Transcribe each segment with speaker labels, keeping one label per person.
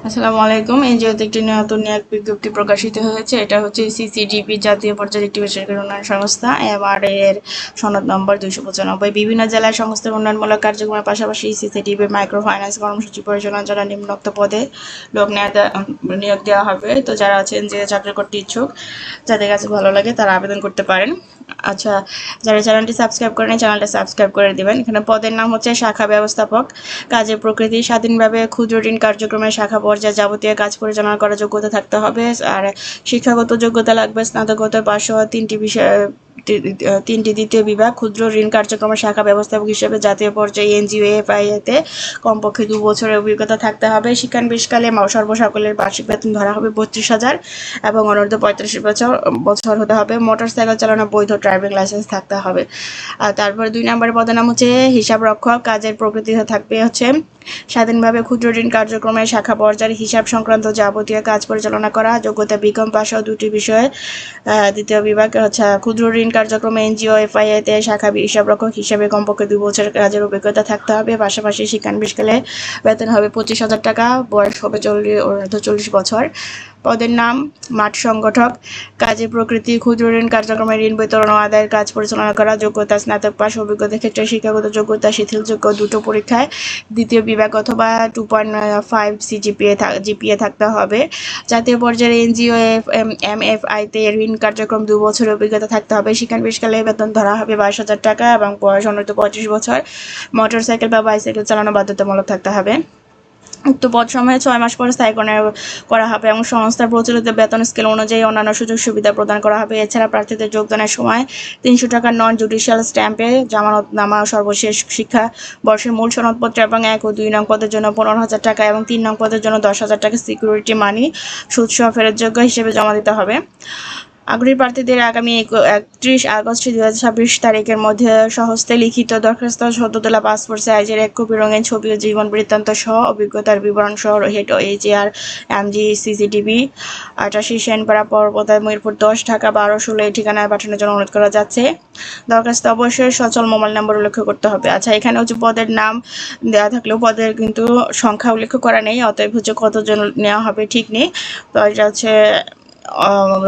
Speaker 1: আসসালামু আলাইকুম। এনজিওতে একটি নতুন নিয়োগ বিজ্ঞপ্তি প্রকাশিত হয়েছে। এটা হচ্ছে সিসিডিপি জাতীয় পর্যায়ের একটি বেসরকারি উন্নয়ন সংস্থা এমআরএ এর সনদ নম্বর 295। বিভিন্ন জেলায় সংস্থার উন্নয়নমূলক কার্যক্রমের পাশাপাশি সিসিডিপি মাইক্রো ফাইন্যান্স কর্মসূচি পরিচালনার জন্য নিম্নোক্ত পদে লোক নিয়োগ দেওয়া হবে। তো যারা আছেন যে চাকরি করতে ইচ্ছুক, যাদের কাছে ভালো লাগে তারা আবেদন করতে পারেন। আচ্ছা, যারা চ্যানেলটি সাবস্ক্রাইব করেন চ্যানেলটা সাবস্ক্রাইব করে দিবেন। এখানে পদের নাম হচ্ছে শাখা ব্যবস্থাপক। কাজের প্রকৃতি স্বাধীনভাবে ক্ষুদ্র ঋণ কার্যক্রমের শাখা পর্যায়ে যাবতীয় কাজ পরিচালনা করার যোগ্যতা থাকতে হবে। আর শিক্ষাগত যোগ্যতা লাগবে স্নাতকোত্তর পাস হওয়া তিনটি দ্বিতীয় বিভাগ ক্ষুদ্র ঋণ কার্যক্রমের শাখা ব্যবস্থাপক হিসেবে জাতীয় পর্যায়ে এনজিও এফআইতে কমপক্ষে 2 বছরের অভিজ্ঞতা থাকতে হবে। শিক্ষানবিশকালে সর্বসাকল্যের বার্ষিক বেতন ধরা হবে 32,000 এবং অনূর্ধ্ব 35 বছর হতে হবে। মোটরসাইকেল চালানোর বৈধ ড্রাইভিং লাইসেন্স থাকতে হবে। আর তারপরে 2 নম্বরের পদের নাম হচ্ছে হিসাব রক্ষক। কাজের প্রকৃতি থাকবে হচ্ছে স্বাধীনভাবে ক্ষুদ্র ঋণ কার্যক্রমের শাখা পর্যায়ের হিসাব সংক্রান্ত যাবতীয় কাজ পরিচালনা করা। যোগ্যতা বিকম পাস ও 2টি বিষয়ে দ্বিতীয় বিভাগ হচ্ছে ক্ষুদ্র ঋণ কার্যক্রমে এনজিও এফআইতে শাখা হিসাব রক্ষক হিসেবে কমপক্ষে 2 বছরের কাজের অভিজ্ঞতা থাকতে হবে। পাশাপাশি শিক্ষানবিশকালে বেতন হবে 25,000 টাকা। বয়স হবে 40 বছর। পদের নাম মাঠ সংগঠক। কাজের প্রকৃতি ক্ষুদ্র ঋণ কার্যক্রমে ঋণ বিতরণ ও আদায়ের কাজ পরিচালনা করা। যোগ্যতা স্নাতক পাস। অভিজ্ঞতার ক্ষেত্রে শিক্ষাগত যোগ্যতা শিথিলযোগ্য 2টো পরীক্ষায় দ্বিতীয় বিভাগ অথবা 2.5 জিপিএ থাকতে হবে। জাতীয় পর্যায়ে এনজিও এমএফআইতে ঋণ কার্যক্রম 2 বছরের অভিজ্ঞতা থাকতে হবে। শিক্ষানবিশকালে বেতন ধরা হবে 22,000 টাকা এবং বয়স অনূর্ধ্ব 35 বছর। মোটরসাইকেল বা বাইসাইকেল চালানো বাধ্যতামূলক থাকতে হবে। উক্ত পদ সময়ে 6 মাস পরে স্থায়ীকরণ করা হবে এবং সংস্থার প্রচলিত বেতন স্কেল অনুযায়ী অন্যান্য সুযোগ সুবিধা প্রদান করা হবে। এছাড়া প্রার্থীদের যোগদানের সময় 300 টাকা নন জুডিশিয়াল স্ট্যাম্পে জামানতনামা, সর্বশেষ শিক্ষা বর্ষের মূল সনদপত্র এবং 1 ও 2 নং পদের জন্য 15,000 টাকা এবং 3 নং পদের জন্য 10,000 টাকা সিকিউরিটি মানি সুদসহ ফেরতযোগ্য হিসেবে জমা দিতে হবে। আগ্রহী প্রার্থীদের আগামী 31 আগস্ট 2026 তারিখের মধ্যে স্বহস্তে লিখিত দরখাস্ত, সদ্য তোলা পাসপোর্ট সাইজের 1 কপি, রঙিন ছবি ও জীবন বৃত্তান্ত সহ অভিজ্ঞতার বিবরণ সহ head HR MG CCTV 88 Senpara Parbata Mirpur 10 Dhaka 1216 এই ঠিকানায় পাঠানোর জন্য অনুরোধ করা যাচ্ছে। দরখাস্ত অবশ্যই সচল মোবাইল নম্বর উল্লেখ করতে হবে। আচ্ছা, এখানে হচ্ছে পদের নাম দেওয়া থাকলেও পদের কিন্তু সংখ্যা উল্লেখ করা নেই, অতএব হচ্ছে কতজন নেওয়া হবে ঠিক নেই। তো এটা হচ্ছে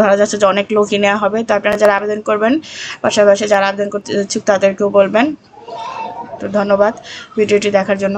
Speaker 1: ধরা যাচ্ছে যে অনেক লোকই নেওয়া হবে। তো আপনারা যারা আবেদন করবেন, পাশাপাশি যারা আবেদন করতে ইচ্ছুক তাদেরকেও বলবেন। তো ধন্যবাদ ভিডিওটি দেখার জন্য।